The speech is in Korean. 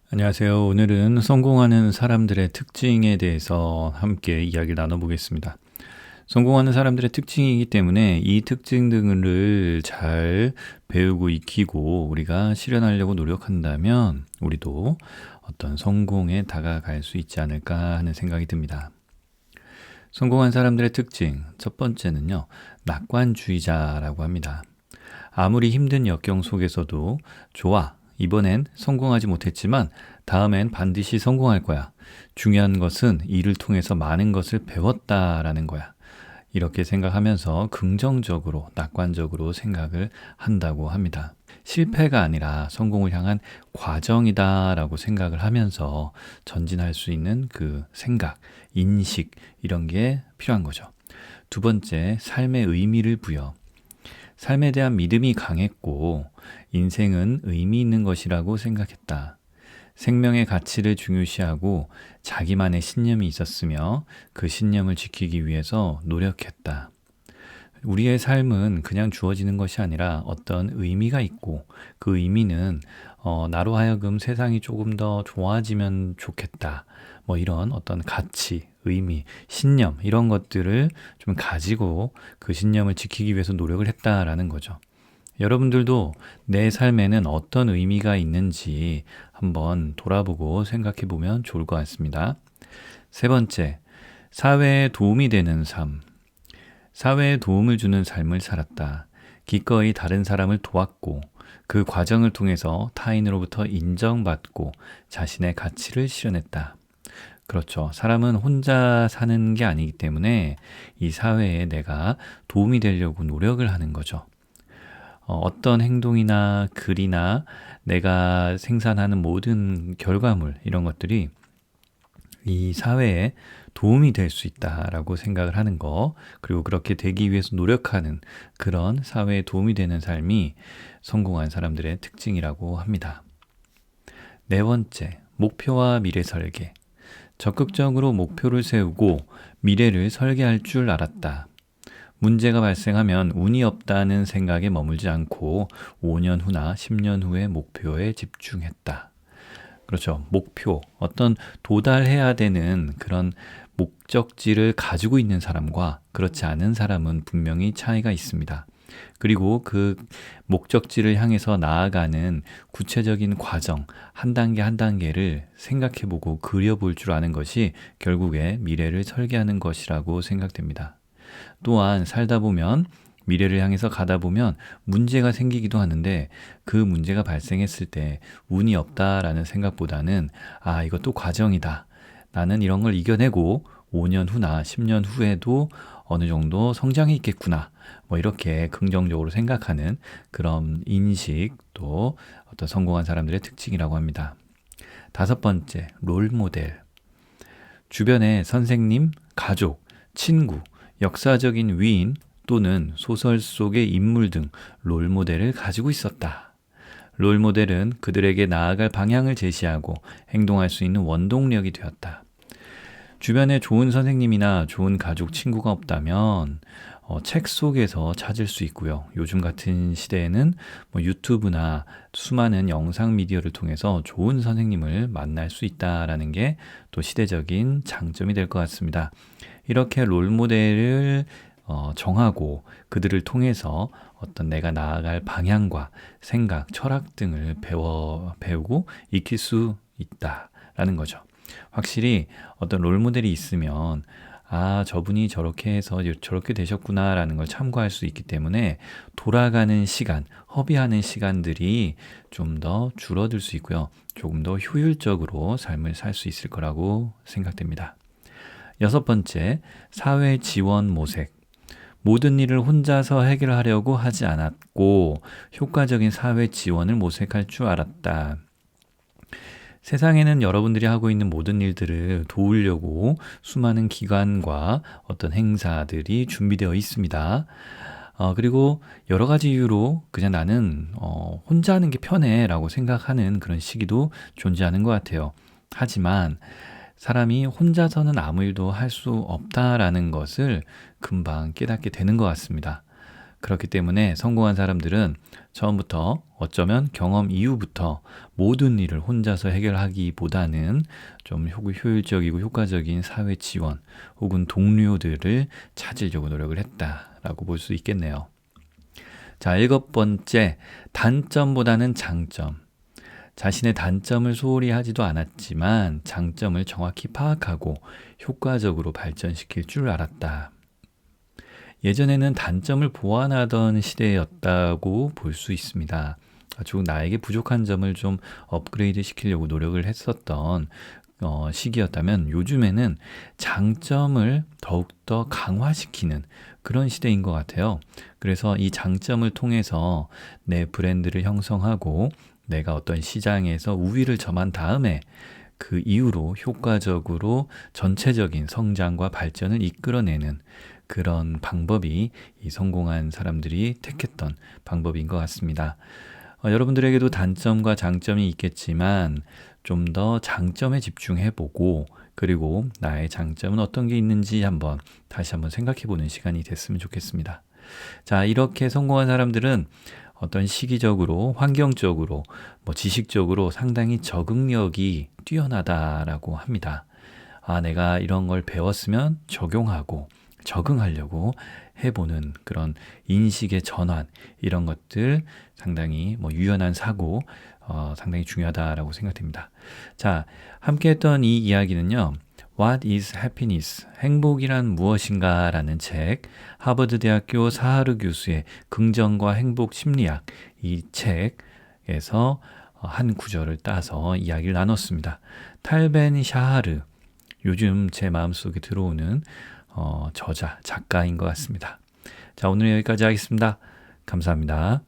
안녕하세요. 오늘은 성공하는 사람들의 특징에 대해서 함께 이야기를 나눠보겠습니다. 성공하는 사람들의 특징이기 때문에 이 특징 등을 잘 배우고 익히고 우리가 실현하려고 노력한다면 우리도 어떤 성공에 다가갈 수 있지 않을까 하는 생각이 듭니다. 성공한 사람들의 특징, 첫 번째는요, 낙관주의자라고 합니다. 아무리 힘든 역경 속에서도 좋아, 이번엔 성공하지 못했지만 다음엔 반드시 성공할 거야. 중요한 것은 이를 통해서 많은 것을 배웠다라는 거야. 이렇게 생각하면서 긍정적으로, 낙관적으로 생각을 한다고 합니다. 실패가 아니라 성공을 향한 과정이다라고 생각을 하면서 전진할 수 있는 그 생각, 인식, 이런 게 필요한 거죠. 두 번째, 삶의 의미를 부여. 삶에 대한 믿음이 강했고 인생은 의미 있는 것이라고 생각했다. 생명의 가치를 중요시하고 자기만의 신념이 있었으며 그 신념을 지키기 위해서 노력했다. 우리의 삶은 그냥 주어지는 것이 아니라 어떤 의미가 있고 그 의미는 나로 하여금 세상이 조금 더 좋아지면 좋겠다. 뭐 이런 어떤 가치, 의미, 신념 이런 것들을 좀 가지고 그 신념을 지키기 위해서 노력을 했다라는 거죠. 여러분들도 내 삶에는 어떤 의미가 있는지 한번 돌아보고 생각해 보면 좋을 것 같습니다. 세 번째, 사회에 도움이 되는 삶. 사회에 도움을 주는 삶을 살았다. 기꺼이 다른 사람을 도왔고 그 과정을 통해서 타인으로부터 인정받고 자신의 가치를 실현했다. 그렇죠. 사람은 혼자 사는 게 아니기 때문에 이 사회에 내가 도움이 되려고 노력을 하는 거죠. 어떤 행동이나 글이나 내가 생산하는 모든 결과물, 이런 것들이 이 사회에 도움이 될 수 있다라고 생각을 하는 거, 그리고 그렇게 되기 위해서 노력하는 그런 사회에 도움이 되는 삶이 성공한 사람들의 특징이라고 합니다. 네 번째, 목표와 미래 설계. 적극적으로 목표를 세우고 미래를 설계할 줄 알았다. 문제가 발생하면 운이 없다는 생각에 머물지 않고 5년 후나 10년 후의 목표에 집중했다. 그렇죠. 목표, 어떤 도달해야 되는 그런 목적지를 가지고 있는 사람과 그렇지 않은 사람은 분명히 차이가 있습니다. 그리고 그 목적지를 향해서 나아가는 구체적인 과정, 한 단계 한 단계를 생각해보고 그려볼 줄 아는 것이 결국에 미래를 설계하는 것이라고 생각됩니다. 또한 살다 보면 미래를 향해서 가다 보면 문제가 생기기도 하는데 그 문제가 발생했을 때 운이 없다라는 생각보다는 이것도 과정이다. 나는 이런 걸 이겨내고 5년 후나 10년 후에도 어느 정도 성장이 있겠구나. 뭐 이렇게 긍정적으로 생각하는 그런 인식도 어떤 성공한 사람들의 특징이라고 합니다. 다섯 번째, 롤모델. 주변에 선생님, 가족, 친구, 역사적인 위인 또는 소설 속의 인물 등 롤모델을 가지고 있었다. 롤모델은 그들에게 나아갈 방향을 제시하고 행동할 수 있는 원동력이 되었다. 주변에 좋은 선생님이나 좋은 가족, 친구가 없다면 책 속에서 찾을 수 있고요. 요즘 같은 시대에는 유튜브나 수많은 영상 미디어를 통해서 좋은 선생님을 만날 수 있다라는 게 또 시대적인 장점이 될 것 같습니다. 이렇게 롤모델을 정하고 그들을 통해서 어떤 내가 나아갈 방향과 생각, 철학 등을 배우고 익힐 수 있다라는 거죠. 확실히 어떤 롤모델이 있으면 저분이 저렇게 해서 저렇게 되셨구나라는 걸 참고할 수 있기 때문에 돌아가는 시간, 허비하는 시간들이 좀 더 줄어들 수 있고요. 조금 더 효율적으로 삶을 살 수 있을 거라고 생각됩니다. 여섯 번째, 사회 지원 모색. 모든 일을 혼자서 해결하려고 하지 않았고 효과적인 사회 지원을 모색할 줄 알았다. 세상에는 여러분들이 하고 있는 모든 일들을 도우려고 수많은 기관과 어떤 행사들이 준비되어 있습니다. 그리고 여러 가지 이유로 그냥 나는 혼자 하는 게 편해 라고 생각하는 그런 시기도 존재하는 것 같아요. 하지만 사람이 혼자서는 아무 일도 할 수 없다라는 것을 금방 깨닫게 되는 것 같습니다. 그렇기 때문에 성공한 사람들은 처음부터 어쩌면 경험 이후부터 모든 일을 혼자서 해결하기보다는 좀 효율적이고 효과적인 사회 지원 혹은 동료들을 찾으려고 노력을 했다라고 볼 수 있겠네요. 자, 7번째, 단점보다는 장점. 자신의 단점을 소홀히 하지도 않았지만 장점을 정확히 파악하고 효과적으로 발전시킬 줄 알았다. 예전에는 단점을 보완하던 시대였다고 볼 수 있습니다. 쭉 나에게 부족한 점을 좀 업그레이드 시키려고 노력을 했었던 시기였다면 요즘에는 장점을 더욱더 강화시키는 그런 시대인 것 같아요. 그래서 이 장점을 통해서 내 브랜드를 형성하고 내가 어떤 시장에서 우위를 점한 다음에 그 이후로 효과적으로 전체적인 성장과 발전을 이끌어내는 그런 방법이 이 성공한 사람들이 택했던 방법인 것 같습니다. 여러분들에게도 단점과 장점이 있겠지만 좀 더 장점에 집중해보고 그리고 나의 장점은 어떤 게 있는지 다시 한번 생각해보는 시간이 됐으면 좋겠습니다. 자, 이렇게 성공한 사람들은 어떤 시기적으로, 환경적으로, 지식적으로 상당히 적응력이 뛰어나다라고 합니다. 내가 이런 걸 배웠으면 적용하고 적응하려고 해보는 그런 인식의 전환, 이런 것들 상당히 유연한 사고, 상당히 중요하다라고 생각됩니다. 자, 함께 했던 이 이야기는요. What is happiness? 행복이란 무엇인가? 라는 책, 하버드 대학교 사하르 교수의 긍정과 행복 심리학, 이 책에서 한 구절을 따서 이야기를 나눴습니다. 탈벤 샤하르, 요즘 제 마음속에 들어오는 저자, 작가인 것 같습니다. 자, 오늘 여기까지 하겠습니다. 감사합니다.